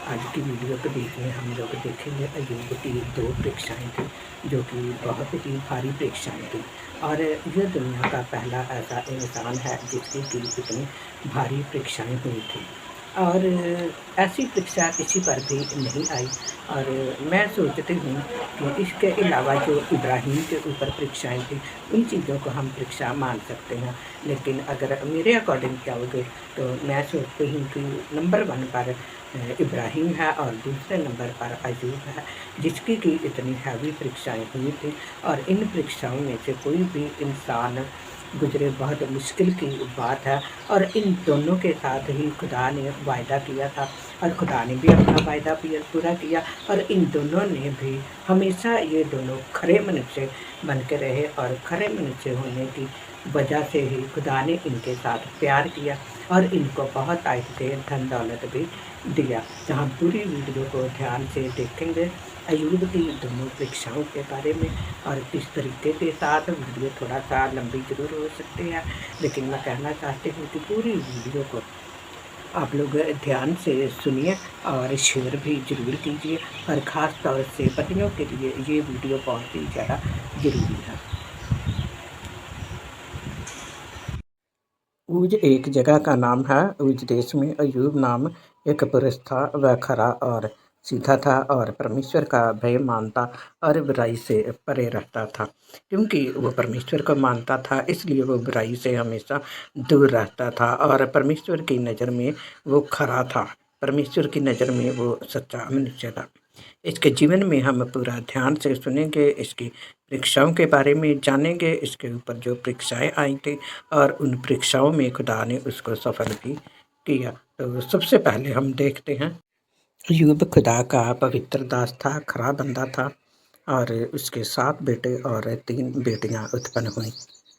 आज की वीडियो के बीच में हम लोग देखेंगे अयूब की 2 परीक्षाएँ थी, जो कि बहुत ही भारी परीक्षाएँ थी। और ये दुनिया का पहला ऐसा इंसान है जिसकी कि इतनी भारी परीक्षाएँ हुई थी। और ऐसी परीक्षा किसी पर भी नहीं आई। और मैं सोचती हूँ कि इसके अलावा जो इब्राहीम के ऊपर परीक्षाएँ थी, उन चीज़ों को हम परीक्षा मान सकते हैं। लेकिन अगर मेरे अकॉर्डिंग जाओगे तो मैं सोचती हूँ कि नंबर 1 पर इब्राहीम है और दूसरे नंबर पर अयूब है, जिसकी कि इतनी हैवी परीक्षाएँ हुई थी। और इन परीक्षाओं में से कोई भी इंसान गुज़रे बहुत मुश्किल की बात है। और इन दोनों के साथ ही खुदा ने वायदा किया था और खुदा ने भी अपना वायदा पूरा किया। और इन दोनों ने भी हमेशा ये दोनों खरे मनुष्य बन के रहे और खरे मनुष्य होने की वजह से ही खुदा ने इनके साथ प्यार किया और इनको बहुत आयत से धन दौलत भी दिया। तो हम पूरी वीडियो को ध्यान से देखेंगे अयूब की दोनों परीक्षाओं के बारे में। और इस तरीके के साथ वीडियो थोड़ा सा लंबी ज़रूर हो सकती है, लेकिन मैं कहना चाहती हूँ कि पूरी वीडियो को आप लोग ध्यान से सुनिए और शेयर भी ज़रूर कीजिए। और ख़ास तौर से पतियों के लिए ये वीडियो बहुत ही ज़्यादा ज़रूरी है। ऊज एक जगह का नाम है। ऊज देश में अयूब नाम एक पुरुष था। वह खरा और सीधा था और परमेश्वर का भय मानता और बुराई से परे रहता था। क्योंकि वो परमेश्वर को मानता था, इसलिए वो बुराई से हमेशा दूर रहता था और परमेश्वर की नज़र में वो खरा था। परमेश्वर की नज़र में वो सच्चा मनुष्य था। इसके जीवन में हम पूरा ध्यान से सुनेंगे, इसकी परीक्षाओं के बारे में जानेंगे, इसके ऊपर जो परीक्षाएं आई थी और उन परीक्षाओं में खुदा ने उसको सफल भी किया। तो सबसे पहले हम देखते हैं अयूब खुदा का पवित्र दास था, खरा बंदा था और उसके 7 बेटे और 3 बेटियां उत्पन्न हुई।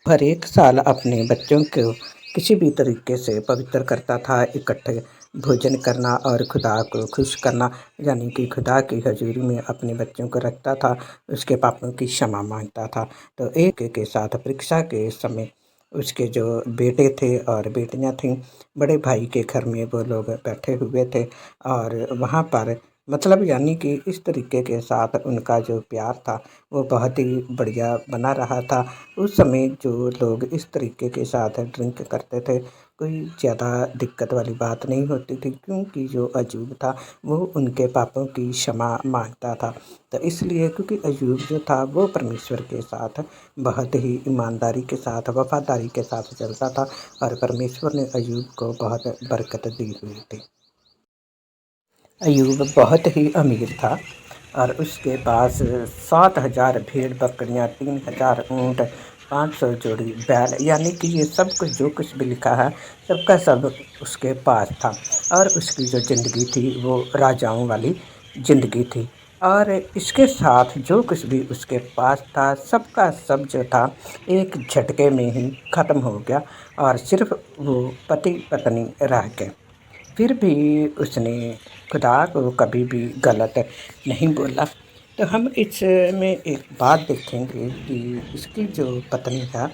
हर एक साल अपने बच्चों को किसी भी तरीके से पवित्र करता था, इकट्ठे भोजन करना और खुदा को खुश करना, यानी कि खुदा की हजूरी में अपने बच्चों को रखता था, उसके पापों की क्षमा मांगता था। तो एक के साथ परीक्षा के समय उसके जो बेटे थे और बेटियां थीं, बड़े भाई के घर में वो लोग बैठे हुए थे और वहाँ पर मतलब यानी कि इस तरीके के साथ उनका जो प्यार था वो बहुत ही बढ़िया बना रहा था। उस समय जो लोग इस तरीके के साथ ड्रिंक करते थे, कोई ज़्यादा दिक्कत वाली बात नहीं होती थी, क्योंकि जो अयूब था वो उनके पापों की क्षमा मांगता था। तो इसलिए क्योंकि अयूब जो था वो परमेश्वर के साथ बहुत ही ईमानदारी के साथ, वफादारी के साथ चलता था और परमेश्वर ने अयूब को बहुत बरकत दी हुई थी। अयूब बहुत ही अमीर था और उसके पास 7,000 भेड़ बकरियाँ, 3,000 ऊँट, 500 जोड़ी बैल, यानी कि ये सब कुछ जो कुछ भी लिखा है सबका सब उसके पास था। और उसकी जो ज़िंदगी थी वो राजाओं वाली ज़िंदगी थी। और इसके साथ जो कुछ भी उसके पास था सबका सब जो था एक झटके में ही ख़त्म हो गया और सिर्फ वो पति पत्नी रह गए। फिर भी उसने खुदा को कभी भी गलत नहीं बोला। तो हम इसमें एक बात देखेंगे कि उसकी जो पत्नी है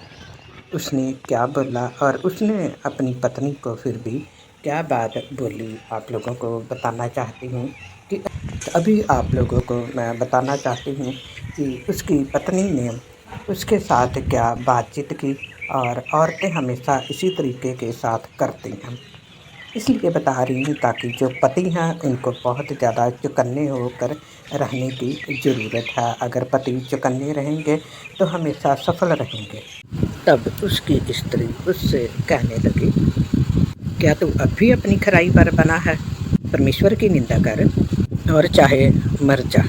उसने क्या बोला और उसने अपनी पत्नी को फिर भी क्या बात बोली, आप लोगों को बताना चाहती हूँ कि अभी आप लोगों को मैं बताना चाहती हूँ कि उसकी पत्नी ने उसके साथ क्या बातचीत की। और औरतें हमेशा इसी तरीके के साथ करती हैं, इसलिए बता रही हूँ ताकि जो पति हैं उनको बहुत ज़्यादा चौकन्ने होकर रहने की ज़रूरत है। अगर पति चौकन्ने रहेंगे तो हमेशा सफल रहेंगे। तब उसकी स्त्री उससे कहने लगी, क्या तू अब भी अपनी खराई पर बना है? परमेश्वर की निंदा कर और चाहे मर जा।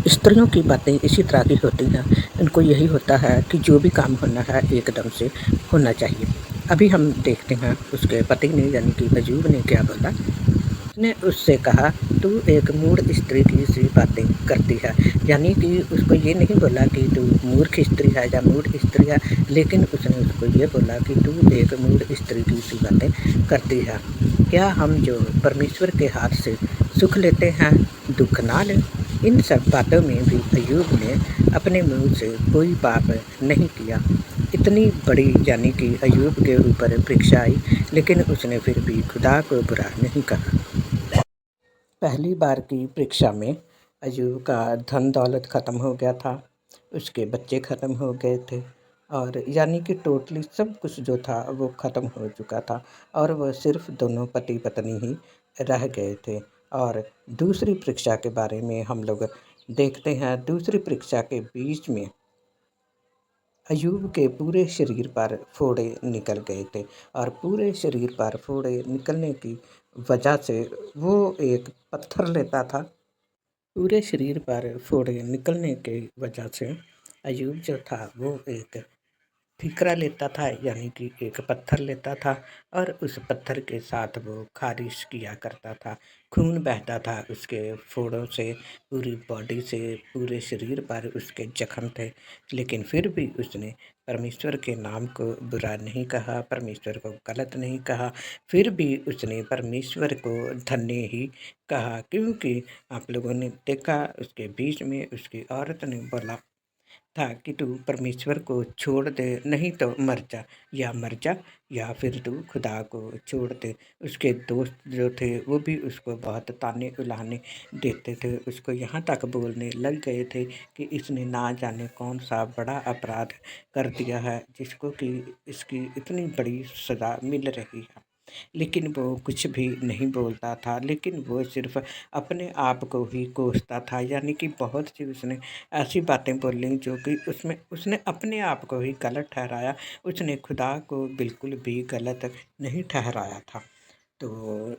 स्त्रियों की बातें इसी तरह की होती हैं। इनको यही होता है कि जो भी काम होना है एकदम से होना चाहिए। अभी हम देखते हैं उसके पति ने यानी कि अयूब ने क्या बोला। उसने उससे कहा, तू एक मूढ़ स्त्री की सी बातें करती है। यानी कि उसको ये नहीं बोला कि तू मूर्ख स्त्री है या मूढ़ स्त्री है, लेकिन उसने उसको ये बोला कि तू एक मूढ़ स्त्री की सी बातें करती है। क्या हम जो परमेश्वर के हाथ से सुख लेते हैं दुख ना लें? इन सब बातों में भी अयूब ने अपने मुंह से कोई पाप नहीं किया। इतनी बड़ी यानी कि अयूब के ऊपर परीक्षा आई, लेकिन उसने फिर भी खुदा को बुरा नहीं कहा। पहली बार की परीक्षा में अय्यूब का धन दौलत ख़त्म हो गया था, उसके बच्चे ख़त्म हो गए थे और यानी कि टोटली सब कुछ जो था वो ख़त्म हो चुका था और वह सिर्फ दोनों पति पत्नी ही रह गए थे। और दूसरी परीक्षा के बारे में हम लोग देखते हैं। दूसरी परीक्षा के बीच में अय्यूब के पूरे शरीर पर फोड़े निकल गए थे और पूरे शरीर पर फोड़े निकलने की वजह से वो एक पत्थर लेता था। पूरे शरीर पर फोड़े निकलने की वजह से अय्यूब जो था वो एक ठीकरा लेता था, यानी कि एक पत्थर लेता था और उस पत्थर के साथ वो ख़ारिश किया करता था। खून बहता था उसके फोड़ों से, पूरी बॉडी से, पूरे शरीर पर उसके जख्म थे, लेकिन फिर भी उसने परमेश्वर के नाम को बुरा नहीं कहा, परमेश्वर को गलत नहीं कहा, फिर भी उसने परमेश्वर को धन्य ही कहा। क्योंकि आप लोगों ने देखा उसके बीच में उसकी औरत ने बोला था कि तू परमेश्वर को छोड़ दे, नहीं तो मर जा या फिर तू खुदा को छोड़ दे। उसके दोस्त जो थे वो भी उसको बहुत ताने उलाने देते थे, उसको यहाँ तक बोलने लग गए थे कि इसने ना जाने कौन सा बड़ा अपराध कर दिया है जिसको कि इसकी इतनी बड़ी सज़ा मिल रही है। लेकिन वो कुछ भी नहीं बोलता था, लेकिन वो सिर्फ़ अपने आप को ही कोसता था, यानी कि बहुत सी उसने ऐसी बातें बोली जो कि उसमें उसने अपने आप को ही गलत ठहराया, उसने खुदा को बिल्कुल भी गलत नहीं ठहराया था। तो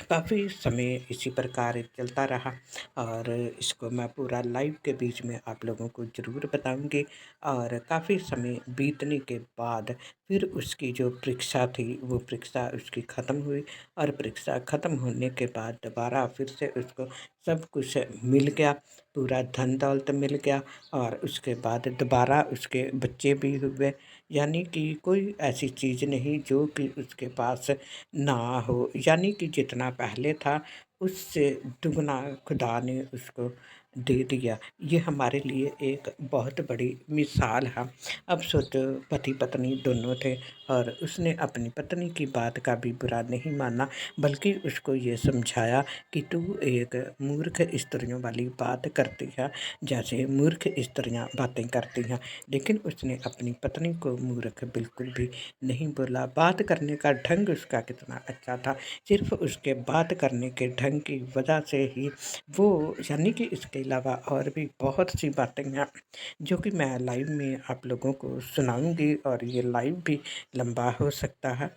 काफ़ी समय इसी प्रकार चलता रहा और इसको मैं पूरा लाइव के बीच में आप लोगों को ज़रूर बताऊंगी। और काफ़ी समय बीतने के बाद फिर उसकी जो परीक्षा थी वो परीक्षा उसकी ख़त्म हुई और परीक्षा ख़त्म होने के बाद दोबारा फिर से उसको सब कुछ मिल गया, पूरा धन दौलत मिल गया और उसके बाद दोबारा उसके बच्चे भी हुए। यानी कि कोई ऐसी चीज़ नहीं जो कि उसके पास ना हो, यानी कि जितना पहले था उससे दुगना खुदा ने उसको दे दिया। ये हमारे लिए एक बहुत बड़ी मिसाल है। अब सोचो, पति पत्नी दोनों थे और उसने अपनी पत्नी की बात का भी बुरा नहीं माना, बल्कि उसको ये समझाया कि तू एक मूर्ख स्त्रियों वाली बात करती है, जैसे मूर्ख स्त्रियाँ बातें करती हैं। लेकिन उसने अपनी पत्नी को मूर्ख बिल्कुल भी नहीं बोला। बात करने का ढंग उसका कितना अच्छा था, सिर्फ उसके बात करने के ढंग की वजह से ही वो, यानी कि इसके अलावा और भी बहुत सी बातें हैं जो कि मैं लाइव में आप लोगों को सुनाऊंगी और ये लाइव भी लंबा हो सकता है।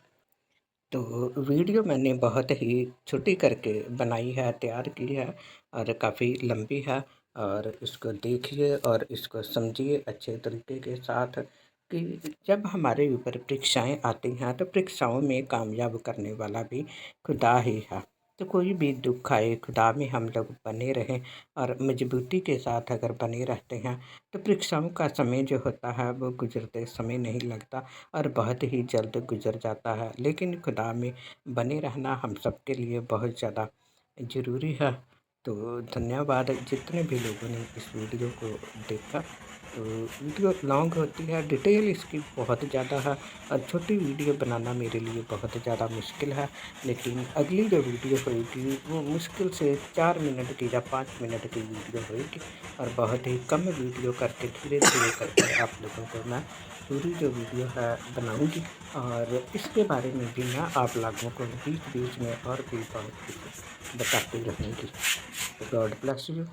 तो वीडियो मैंने बहुत ही छोटी करके बनाई है, तैयार की है और काफ़ी लंबी है। और इसको देखिए और इसको समझिए अच्छे तरीके के साथ कि जब हमारे ऊपर परीक्षाएं आती हैं तो परीक्षाओं में कामयाब करने वाला भी खुदा ही है। तो कोई भी दुख आए, खुदा में हम लोग बने रहें और मजबूती के साथ अगर बने रहते हैं तो परीक्षाओं का समय जो होता है वो गुजरते समय नहीं लगता और बहुत ही जल्द गुजर जाता है। लेकिन खुदा में बने रहना हम सबके लिए बहुत ज़्यादा ज़रूरी है। तो धन्यवाद जितने भी लोगों ने इस वीडियो को देखा। तो वीडियो लॉन्ग होती है, डिटेल इसकी बहुत ज़्यादा है और छोटी वीडियो बनाना मेरे लिए बहुत ज़्यादा मुश्किल है। लेकिन अगली जो वीडियो होगी वो मुश्किल से 4 मिनट की या 5 मिनट की वीडियो होगी और बहुत ही कम वीडियो करके धीरे धीरे करके आप लोगों को मैं पूरी जो वीडियो है बनाऊंगी और इसके बारे में भी मैं आप लोगों को बीच बीच में और भी बहुत कुछ बताती रहूँगी। God bless you.